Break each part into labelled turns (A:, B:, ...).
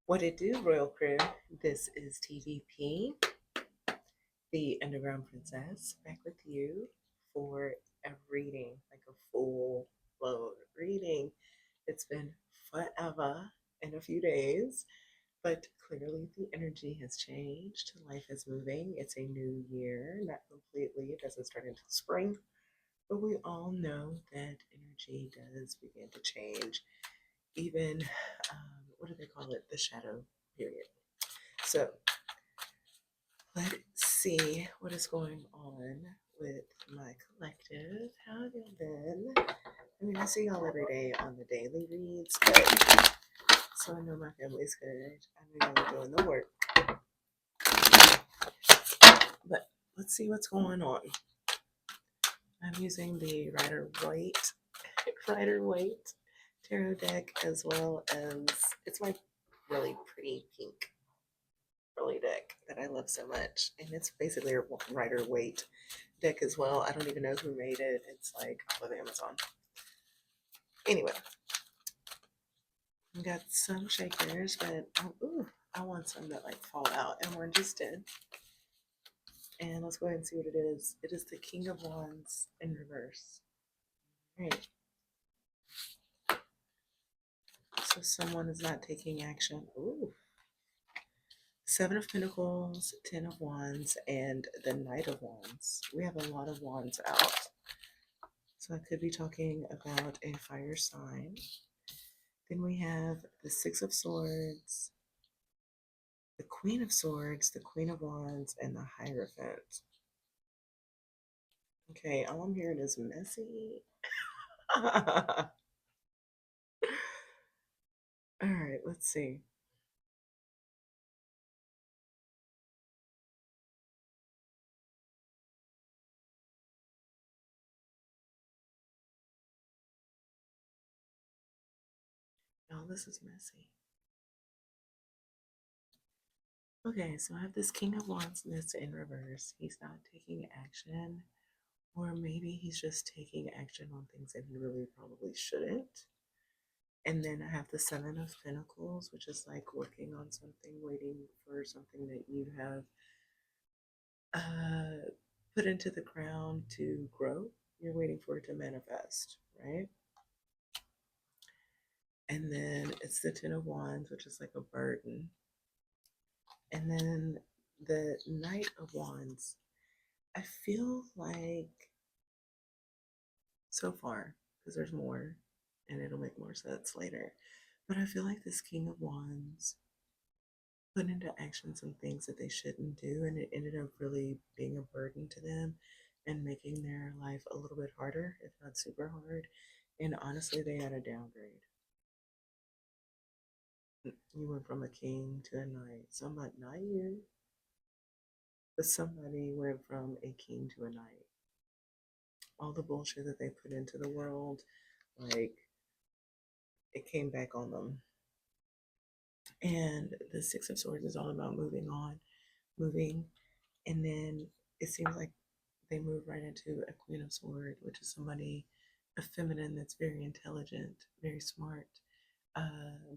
A: What it do, Royal Crew? This is TVP, the Underground Princess, back with you for a reading, like a full blown reading. It's been forever and a few days, but clearly the energy has changed. Life is moving. It's a new year, not completely, it doesn't start until spring, but we all know that energy does begin to change. Even, what do they call it? The shadow period. So let's see what is going on with my collective. How have you been? I mean, I see y'all every day on the daily reads, but so I know my family's good. I know y'all are doing the work. But let's see what's going on. I'm using the Rider Waite tarot deck, as well as it's my really pretty pink early deck that I love so much. And it's basically a Rider Waite deck as well. I don't even know who made it. It's like off of Amazon. Anyway, I got some shakers, but I want some that like fall out. And orange is dead. And let's go ahead and see what it is. It is the King of Wands in reverse. All right. So someone is not taking action. Ooh. Seven of Pentacles, Ten of Wands, and the Knight of Wands. We have a lot of wands out. So I could be talking about a fire sign. Then we have the Six of Swords, the Queen of Swords, the Queen of Wands, and the Hierophant. Okay, all I'm hearing is messy. All right, let's see. Oh, this is messy. Okay, so I have this King of Wands that's in reverse. He's not taking action, or maybe he's just taking action on things that he really probably shouldn't. And then I have the Seven of Pentacles, which is like working on something, waiting for something that you have uh, put into the ground to grow. You're waiting for it to manifest, right? And then it's the Ten of Wands, which is like a burden. And then the Knight of Wands, I feel like so far, because there's more and it'll make more sense later, but I feel like this King of Wands put into action some things that they shouldn't do, and it ended up really being a burden to them and making their life a little bit harder, if not super hard. And honestly, they had a downgrade. You went from a king to a knight. Somebody, not you, but somebody went from a king to a knight. All the bullshit that they put into the world, like, it came back on them. And the Six of Swords is all about moving on, moving. And then it seems like they move right into a Queen of Swords, which is somebody, a feminine that's very intelligent, very smart,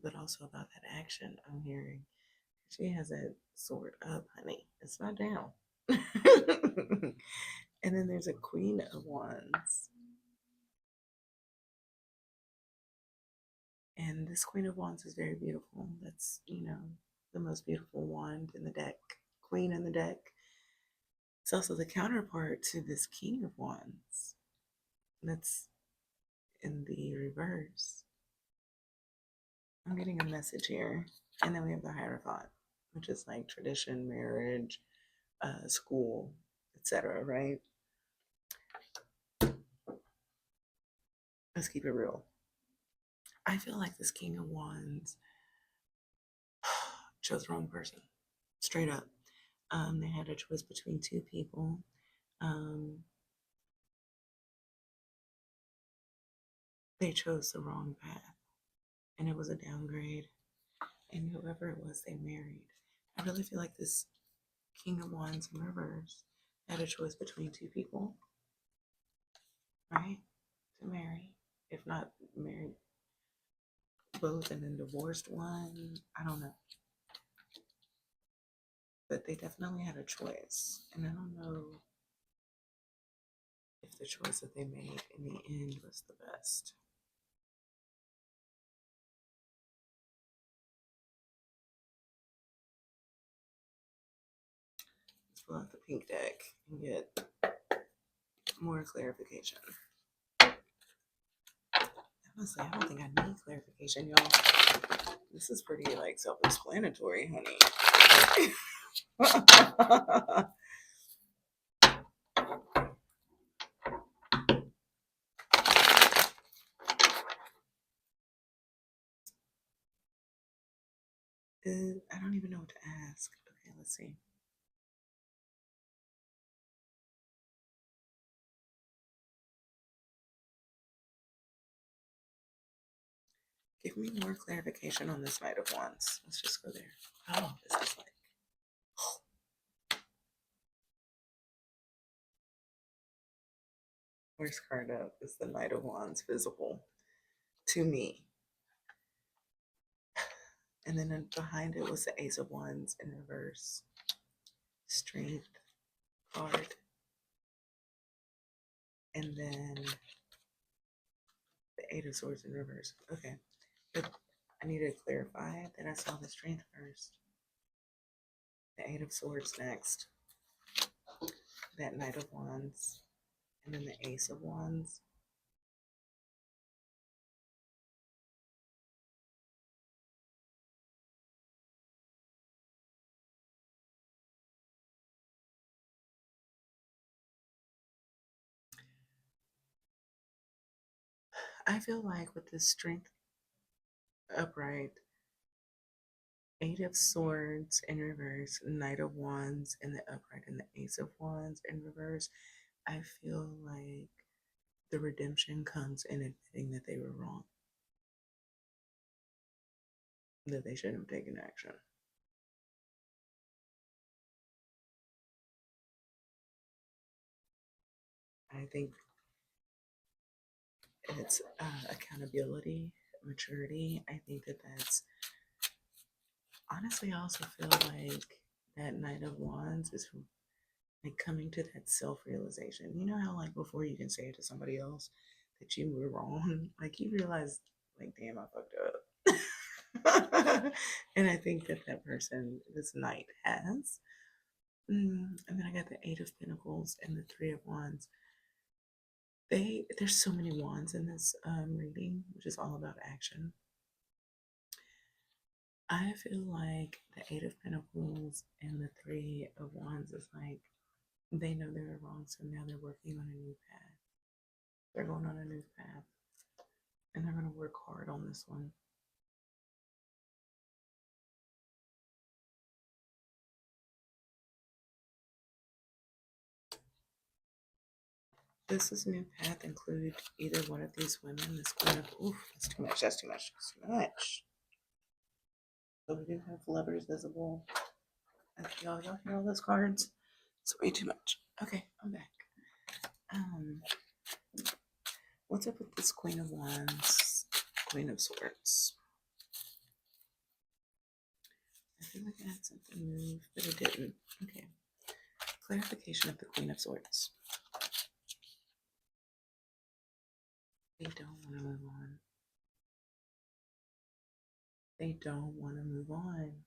A: but also about that action I'm hearing. She has that sword up, honey. It's not down. And then there's a Queen of Wands. And this Queen of Wands is very beautiful. That's, the most beautiful wand in the deck, queen in the deck. It's also the counterpart to this King of Wands. That's in the reverse. I'm getting a message here. And then we have the Hierophant, which is like tradition, marriage, school, etc. Right? Let's keep it real. I feel like this King of Wands chose the wrong person, straight up. They had a choice between two people. Um, they chose the wrong path, and it was a downgrade. And whoever it was, they married. I really feel like this King of Wands in reverse had a choice between two people, right? To marry, if not married, both and then divorced one. I don't know. But they definitely had a choice. And I don't know if the choice that they made in the end was the best. Let's pull out the pink deck and get more clarification. Honestly, I don't think I need clarification, y'all. This is pretty like self-explanatory, honey. I don't even know what to ask. Okay, let's see. Give me more clarification on this Knight of Wands. Let's just go there. Oh, this is like. Worst card up is the Knight of Wands visible to me. And then behind it was the Ace of Wands in reverse. Strength card. And then the Eight of Swords in reverse. Okay. But I need to clarify that I saw the Strength first. The Eight of Swords next. That Knight of Wands. And then the Ace of Wands. I feel like with the Strength upright, Eight of Swords in reverse, Knight of Wands in the upright, and the Ace of Wands in reverse, I feel like the redemption comes in admitting that they were wrong, that they shouldn't have taken action. I think it's accountability, maturity. I think that that's honestly, I also feel like that Knight of Wands is like coming to that self-realization. You know how like before you can say it to somebody else that you were wrong, like you realize like damn I fucked up. And I think that that person, this knight, has. And then I got the Eight of Pentacles and the Three of Wands. There's so many wands in this reading, which is all about action. I feel like the Eight of Pentacles and the Three of Wands is like they know they were wrong, so now they're working on a new path. They're going on a new path, and they're going to work hard on this one. Does this new path include either one of these women? This queen of oof, that's too much. That's too much. That's too much. So we do have lovers visible. Okay, y'all hear all those cards? It's way too much. Okay, I'm back. What's up with this Queen of Wands, Queen of Swords? I feel like I had something move, but it didn't. Okay. Clarification of the Queen of Swords. They don't want to move on. They don't want to move on.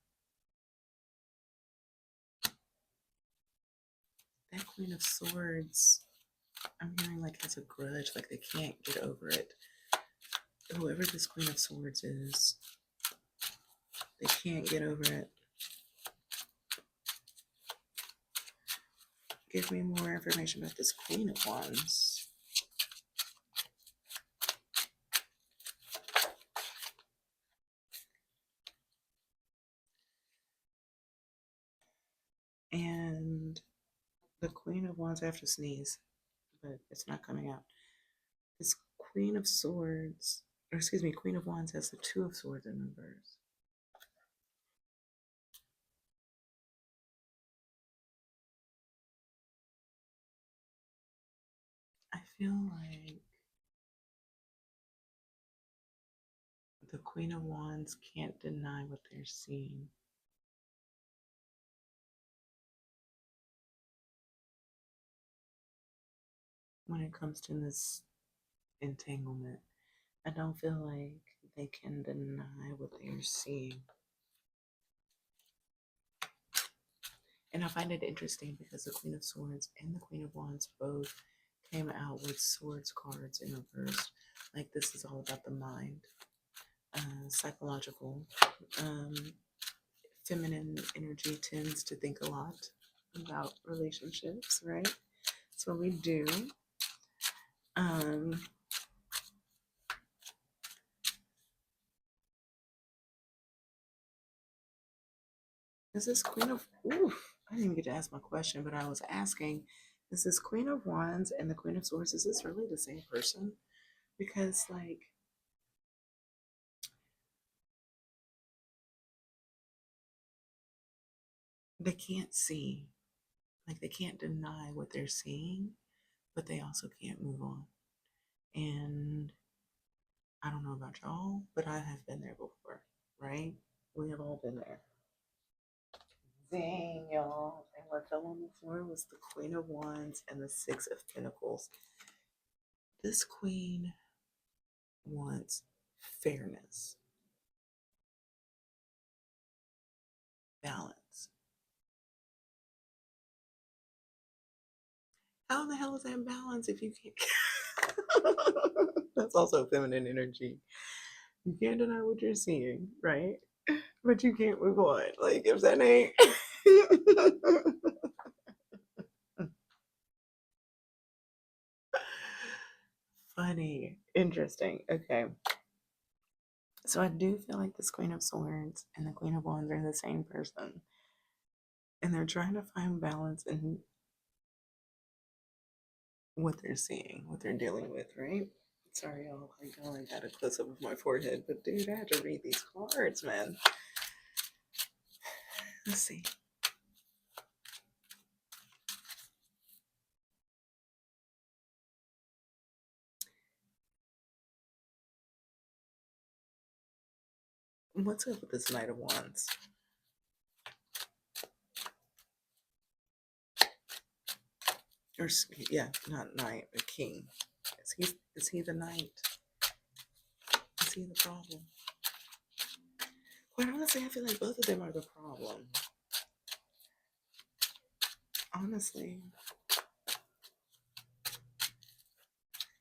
A: That Queen of Swords, I'm hearing like has a grudge, like they can't get over it. Whoever this Queen of Swords is, they can't get over it. Give me more information about this Queen of Wands. And the Queen of Wands, I have to sneeze, but it's not coming out. This Queen of Swords, or excuse me, Queen of Wands has the Two of Swords in reverse. I feel like The Queen of Wands can't deny what they're seeing. When it comes to this entanglement, I don't feel like they can deny what they're seeing. And I find it interesting because the Queen of Swords and the Queen of Wands both came out with swords cards in reverse. Like this is all about the mind, psychological. Um, Feminine energy tends to think a lot about relationships, right? That's what we do. Um, is this Queen of, oof, I didn't even get to ask my question, but I was asking, is this Queen of Wands and the Queen of Swords, is this really the same person? Because, like, they can't see, like, they can't deny what they're seeing, but they also can't move on. And I don't know about y'all, but I have been there before, right? We have all been there. Dang, y'all. And what fell on the floor was the Queen of Wands and the Six of Pentacles. This queen wants fairness, balance. How the hell is that balance if you can't? That's also feminine energy. You can't deny what you're seeing, right? But you can't move on. Like, if that ain't. Funny. Interesting. Okay. So I do feel like this Queen of Swords and the Queen of Wands are the same person. And they're trying to find balance in what they're seeing, what they're dealing with, right? Sorry, y'all. I only got a close up of my forehead, but dude, I had to read these cards, man. Let's see. What's up with this Knight of Wands? Or yeah, not knight, a king. Is he the knight? Is he the problem? Quite honestly, I feel like both of them are the problem. Honestly,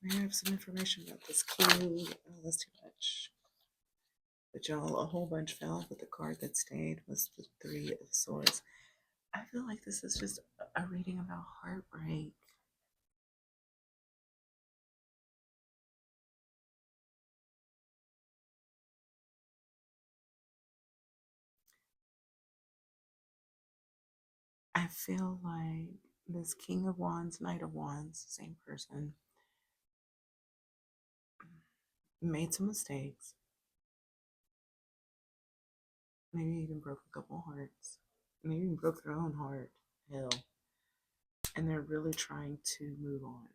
A: I have some information about this king. Oh, that's too much. But y'all, a whole bunch fell, but the card that stayed was the Three of Swords. I feel like this is just a reading about heartbreak. I feel like this King of Wands, Knight of Wands, same person, made some mistakes. Maybe even broke a couple hearts. Maybe even broke their own heart. Hell. And they're really trying to move on.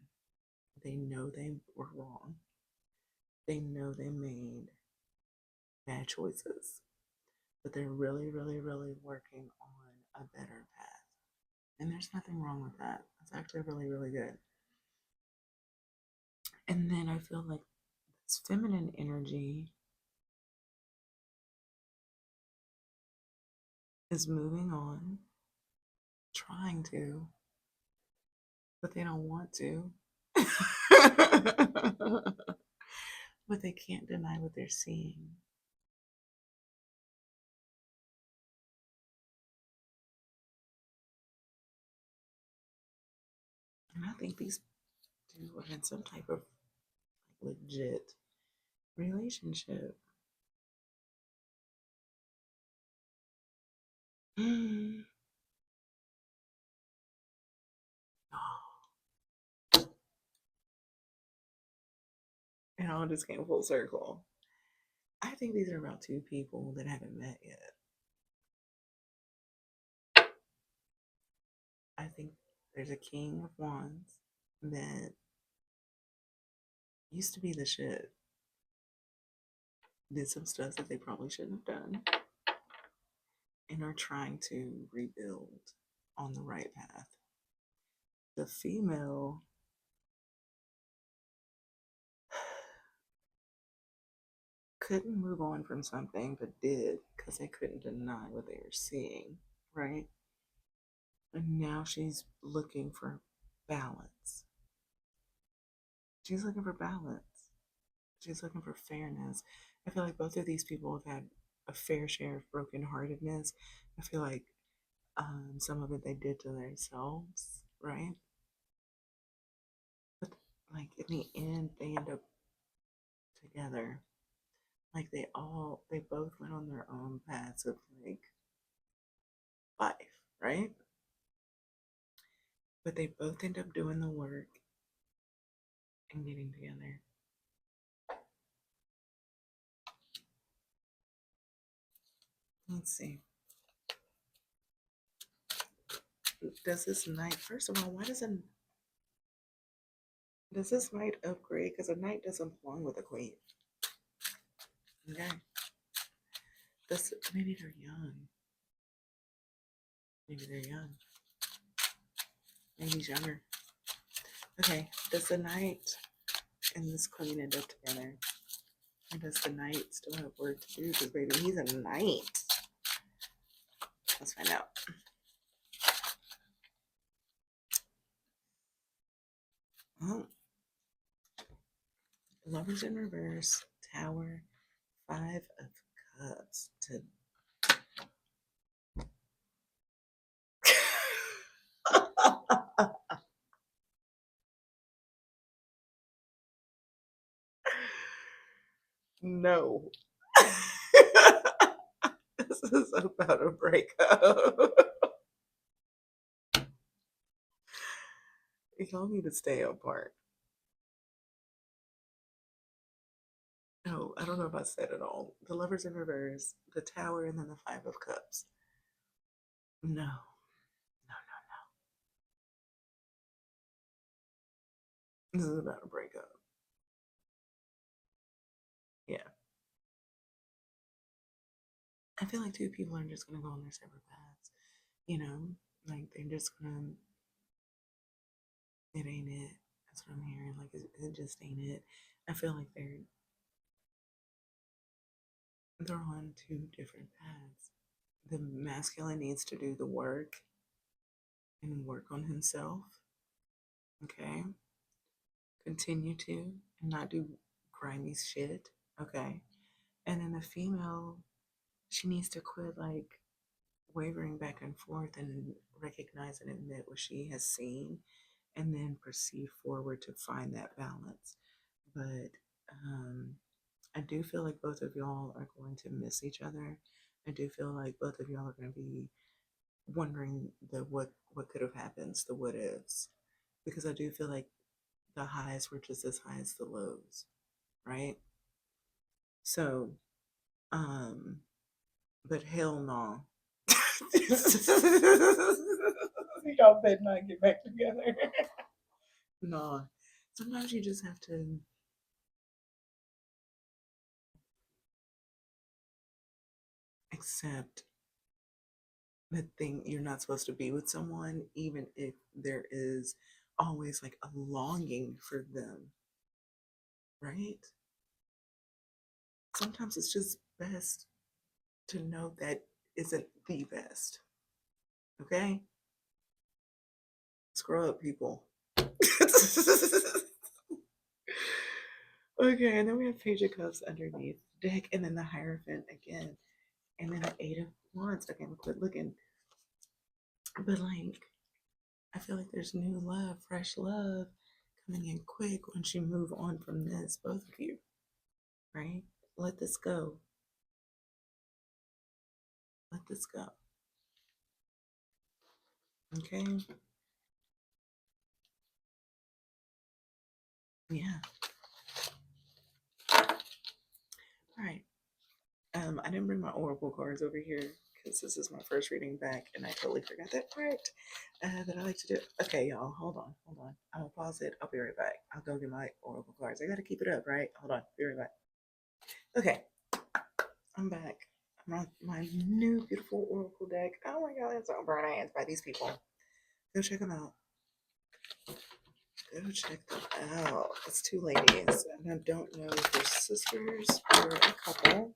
A: They know they were wrong. They know they made bad choices. But they're really, really, really working on a better path. And there's nothing wrong with that. It's actually really, really good. And then I feel like this feminine energy is moving on, trying to, but they don't want to. But they can't deny what they're seeing. And I think these two are in some type of legit relationship. Mm. Oh, it all just came full circle. I think these are about two people that haven't met yet. I think there's a King of Wands that used to be the shit. did some stuff that they probably shouldn't have done, and are trying to rebuild on the right path. The female couldn't move on from something, but did because they couldn't deny what they were seeing, right? And now she's looking for balance. She's looking for balance. She's looking for fairness. I feel like both of these people have had a fair share of brokenheartedness. I feel like some of it they did to themselves, right? But like in the end, they end up together. Like they both went on their own paths of like life, right? But they both end up doing the work and getting together. Let's see. Does this knight, first of all, why does this knight upgrade? Because a knight doesn't belong with a queen. Okay. Maybe they're young. Maybe they're young. Maybe he's younger. Okay. Does the knight and this queen end up together? Or does the knight still have work to do? Because baby, he's a knight. Let's find out. Oh. Lovers in reverse, Tower, 5 of Cups to no. This is about a breakup. Y'all need to stay apart. No, I don't know if I said it all. The Lovers in reverse, the Tower, and then the 5 of Cups. No, no, no, no. This is about a breakup. Yeah. I feel like two people are just gonna go on their separate paths. You know, like they're just gonna. It ain't it. That's what I'm hearing. Like it just ain't it. I feel like they're on two different paths. The masculine needs to do the work and work on himself. Okay. Continue to and not do grimy shit. Okay. And then the female, she needs to quit like wavering back and forth and recognize and admit what she has seen and then proceed forward to find that balance. But I do feel like both of y'all are going to miss each other. I do feel like both of y'all are going to be wondering the what could have happened, the what ifs, because I do feel like the highs were just as high as the lows, right? So, um, but hell no. Y'all better not get back together. No. Sometimes you just have to accept the thing you're not supposed to be with someone, even if there is always like a longing for them, right? Sometimes it's just best to know that isn't the best. Okay? Screw up, people. Okay, and then we have Page of Cups underneath deck, and then the Hierophant again, and then an Eight of Wands. Again, quit looking. But like, I feel like there's new love, fresh love coming in quick once you move on from this, both of you, right? Let this go. Let this go. Okay? Yeah. All right. I didn't bring my oracle cards over here because this is my first reading back, and I totally forgot that part that I like to do. Okay, y'all, hold on, hold on. I'm gonna pause it. I'll be right back. I'll go get my oracle cards. I gotta keep it up, right? Hold on, be right back. Okay, I'm back. I'm on my new beautiful Oracle deck. Oh my god, it's on burn hands by these people. Go check them out. Go check them out. It's two ladies, and I don't know if they're sisters or a couple.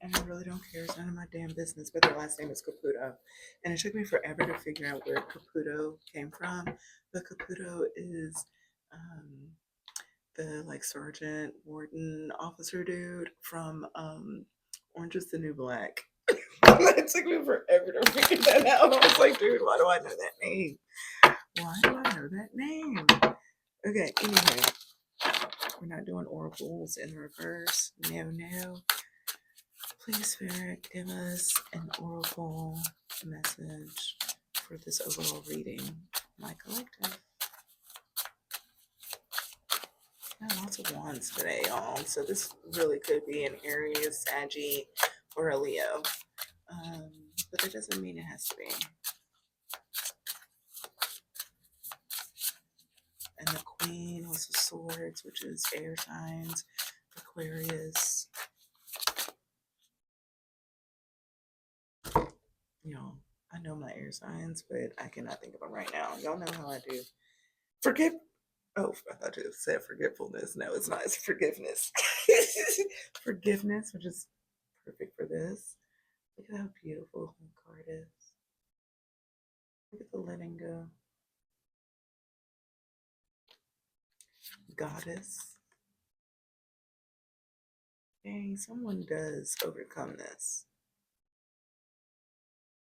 A: And I really don't care. It's none of my damn business. But their last name is Caputo. And it took me forever to figure out where Caputo came from. But Caputo is the like sergeant, warden, officer dude from Orange is the New Black. It took me forever to figure that out. I was like, dude, why do I know that name? Why do I know that name? Okay, anyway, we're not doing oracles in reverse. No, no. Please, Spirit, give us an oracle message for this overall reading. My collective. Lots of wands today, y'all. So this really could be an Aries, Saggy, or a Leo. But that doesn't mean it has to be. And the Queen was the Swords, which is air signs, Aquarius. I know my air signs, but I cannot think of them right now. Y'all know how I do. Forgive. Oh, I thought you said forgetfulness. No, it's not. It's forgiveness. Forgiveness, which is perfect for this. Look at how beautiful the card is. Look at the letting go. Goddess. Dang, someone does overcome this.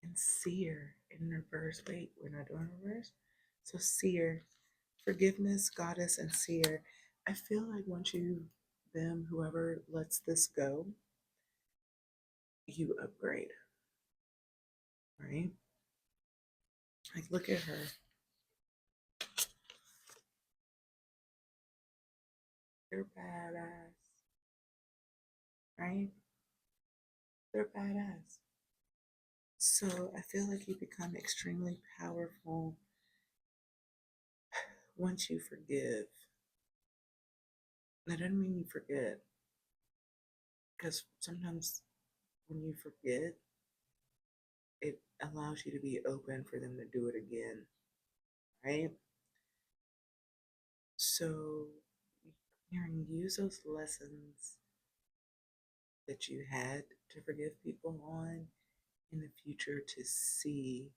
A: And seer in reverse. Wait, we're not doing reverse? So seer, forgiveness, goddess, and seer. I feel like once whoever lets this go, you upgrade. Right? Like, look at her. They're badass. Right? They're badass. So I feel like you become extremely powerful once you forgive. That doesn't mean you forget. Because sometimes when you forget, it allows you to be open for them to do it again. Right? So you can use those lessons that you had to forgive people on in the future to see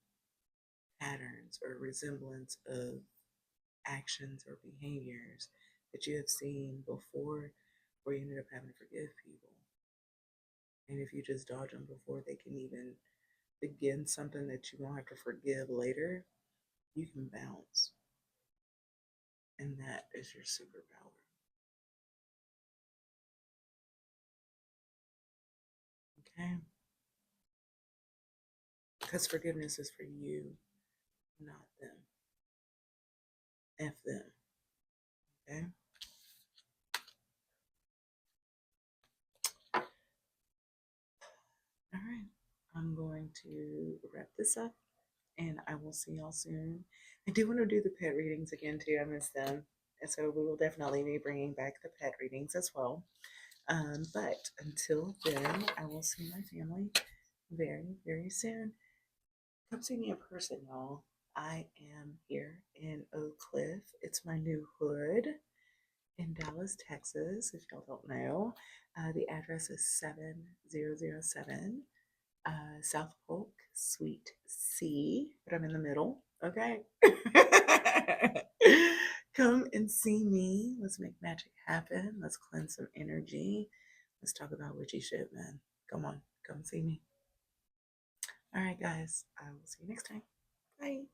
A: patterns or resemblance of actions or behaviors that you have seen before where you ended up having to forgive people. And if you just dodge them before they can even begin something that you won't have to forgive later, you can bounce. And that is your superpower. Okay? Because forgiveness is for you, not them. F them. Okay? All right. I'm going to wrap this up and I will see y'all soon. I do want to do the pet readings again too. I miss them. And so we will definitely be bringing back the pet readings as well. But until then, I will see my family very, very soon. Come see me in person, y'all. I am here in Oak Cliff. It's my new hood in Dallas, Texas, if y'all don't know. The address is 7007 South Polk, Suite C, but I'm in the middle, okay? Come and see me. Let's make magic happen. Let's cleanse some energy. Let's talk about witchy shit, man. Come on, come see me. All right, guys. I will see you next time. Bye.